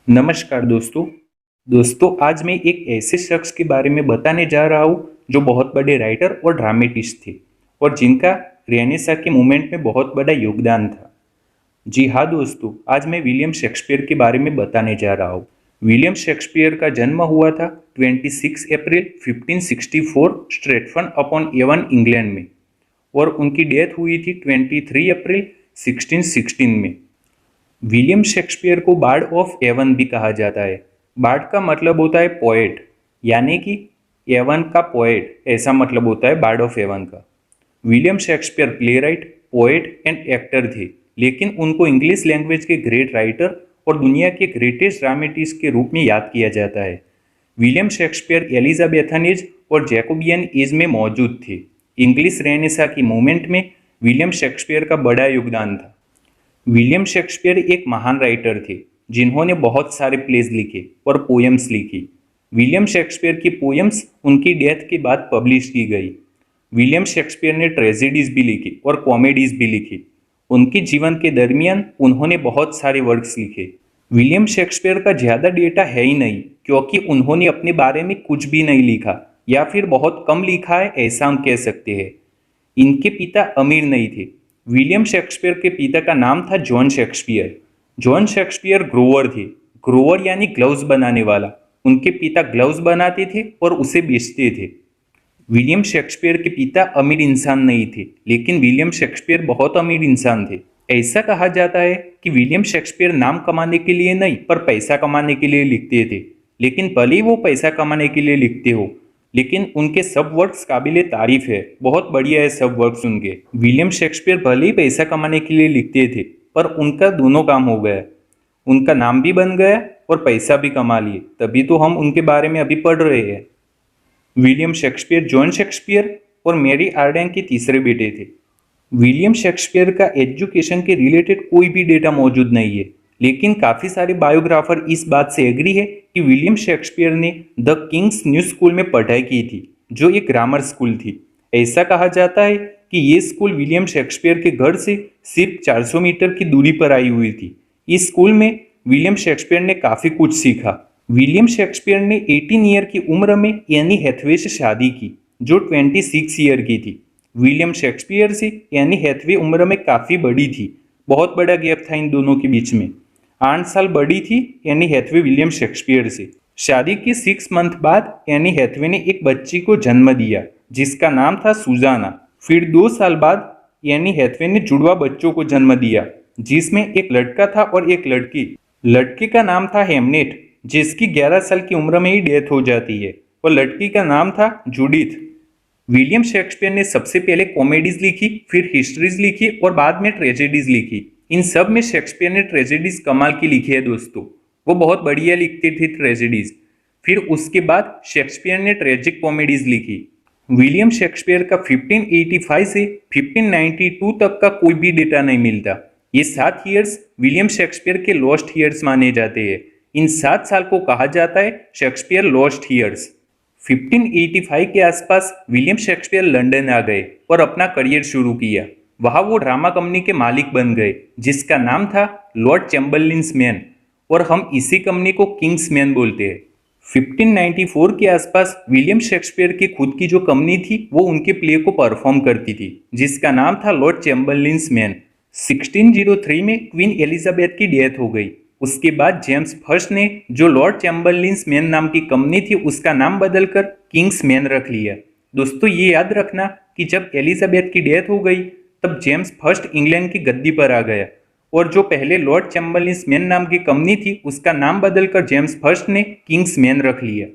नमस्कार दोस्तों आज मैं एक ऐसे शख्स के बारे में बताने जा रहा हूँ जो बहुत बड़े राइटर और ड्रामेटिस्ट थे और जिनका रेनेसां के मूवमेंट में बहुत बड़ा योगदान था। जी हाँ दोस्तों, आज मैं विलियम शेक्सपियर के बारे में बताने जा रहा हूँ। विलियम शेक्सपियर का जन्म हुआ था 26 अप्रैल 1564 स्ट्रेटफर्न अपॉन एवन इंग्लैंड में और उनकी डेथ हुई थी 23 अप्रैल 1616 में। विलियम शेक्सपियर को बार्ड ऑफ एवन भी कहा जाता है। बार्ड का मतलब होता है पोएट, यानी कि एवन का पोएट, ऐसा मतलब होता है बार्ड ऑफ एवन का। William Shakespeare playwright, poet and actor थे, लेकिन उनको इंग्लिश लैंग्वेज के ग्रेट राइटर और दुनिया के ग्रेटेस्ट ड्रामेटिस्ट के रूप में याद किया जाता है। विलियम शेक्सपियर एलिजाबेथन एज और जैकोबियन एज में मौजूद थे। इंग्लिश रेनेसां की मूवमेंट में विलियम शेक्सपियर का बड़ा योगदान था। विलियम शेक्सपियर एक महान राइटर थे जिन्होंने बहुत सारे प्लेज लिखे और पोएम्स लिखी। विलियम शेक्सपियर की पोएम्स उनकी डेथ के बाद पब्लिश की गई। विलियम शेक्सपियर ने ट्रेजेडीज भी लिखी और कॉमेडीज भी लिखी। उनके जीवन के दरमियान उन्होंने बहुत सारे वर्क्स लिखे। विलियम शेक्सपियर का ज़्यादा डेटा है ही नहीं, क्योंकि उन्होंने अपने बारे में कुछ भी नहीं लिखा या फिर बहुत कम लिखा है, ऐसा हम कह सकते हैं। इनके पिता अमीर नहीं थे। विलियम शेक्सपियर के पिता का नाम था John Shakespeare. John Shakespeare Grover थे। ग्रोवर यानी ग्लव्स बनाने वाला। उनके पिता ग्लव्स बनाते थे और उसे बेचते थे। विलियम शेक्सपियर के पिता अमीर इंसान नहीं थे, लेकिन विलियम शेक्सपियर बहुत अमीर इंसान थे। ऐसा कहा जाता है कि विलियम शेक्सपियर नाम कमाने के लिए नहीं पर पैसा कमाने के लिए लिखते थे। लेकिन भले ही वो पैसा कमाने के लिए लिखते हो, लेकिन उनके सब वर्क्स काबिले तारीफ है। बहुत बढ़िया है सब वर्क्स उनके। विलियम शेक्सपियर भले ही पैसा कमाने के लिए लिखते थे, पर उनका दोनों काम हो गया। उनका नाम भी बन गया और पैसा भी कमा लिए, तभी तो हम उनके बारे में अभी पढ़ रहे हैं। विलियम शेक्सपियर जॉन शेक्सपियर और मैरी आर्डेन के तीसरे बेटे थे। विलियम शेक्सपियर का एजुकेशन के रिलेटेड कोई भी डेटा मौजूद नहीं है, लेकिन काफ़ी सारे बायोग्राफर इस बात से एग्री है कि विलियम शेक्सपियर ने द किंग्स न्यू स्कूल में पढ़ाई की थी, जो एक ग्रामर स्कूल थी। ऐसा कहा जाता है कि ये स्कूल विलियम शेक्सपियर के घर से सिर्फ 400 मीटर की दूरी पर आई हुई थी। इस स्कूल में विलियम शेक्सपियर ने काफ़ी कुछ सीखा। विलियम शेक्सपियर ने 18 ईयर की उम्र में एनी हैथवे से शादी की, जो 26 ईयर की थी। विलियम शेक्सपियर से एनी हैथवे उम्र में काफ़ी बड़ी थी। बहुत बड़ा गैप था इन दोनों के बीच में। 8 साल बड़ी थी एनी हैथवे विलियम शेक्सपियर से। शादी के 6 मंथ बाद एनी हैथवे ने एक बच्ची को जन्म दिया, जिसका नाम था सुजाना। फिर 2 साल बाद एनी हैथवे ने जुड़वा बच्चों को जन्म दिया, जिसमें एक लड़का था और एक लड़की। लड़के का नाम था हेमनेट, जिसकी 11 साल की उम्र में ही डेथ हो जाती है, और लड़की का नाम था जूडिथ। विलियम शेक्सपियर ने सबसे पहले कॉमेडीज लिखी, फिर हिस्ट्रीज लिखी और बाद में ट्रेजेडीज लिखी। इन सब में शेक्सपियर ने ट्रेजेडीज कमाल की लिखी है दोस्तों। वो बहुत बढ़िया लिखते थे ट्रेजेडीज। फिर उसके बाद शेक्सपियर ने ट्रेजिक कॉमेडीज लिखी। विलियम शेक्सपियर का 1585 से 1592 तक का कोई भी डेटा नहीं मिलता। ये 7 ईयर्स विलियम शेक्सपियर के लॉस्ट ईयर्स माने जाते हैं। इन 7 साल को कहा जाता है शेक्सपियर लॉस्ट ईयर्स। 1585 के आसपास विलियम शेक्सपियर लंदन आ गए और अपना करियर शुरू किया। वहाँ वो ड्रामा कंपनी के मालिक बन गए, जिसका नाम था लॉर्ड चैम्बरलिन्स मैन, और हम इसी कंपनी को किंग्स मैन बोलते हैं। 1594 के आसपास विलियम शेक्सपियर की खुद की जो कंपनी थी, वो उनके प्ले को परफॉर्म करती थी, जिसका नाम था लॉर्ड चैम्बरलिन्स मैन। 1603 में क्वीन एलिजाबेथ की डेथ हो गई। उसके बाद जेम्स फर्स्ट ने जो लॉर्ड चैम्बरलिन्स मैन नाम की कंपनी थी, उसका नाम बदलकर किंग्स मैन रख लिया। दोस्तों ये याद रखना कि जब एलिजाबेथ की डेथ हो गई, तब जेम्स फर्स्ट इंग्लैंड की गद्दी पर आ गया, और जो पहले लॉर्ड चैम्बरलिन्स मैन नाम की कंपनी थी, उसका नाम बदलकर जेम्स फर्स्ट ने किंग्स मैन रख लिया।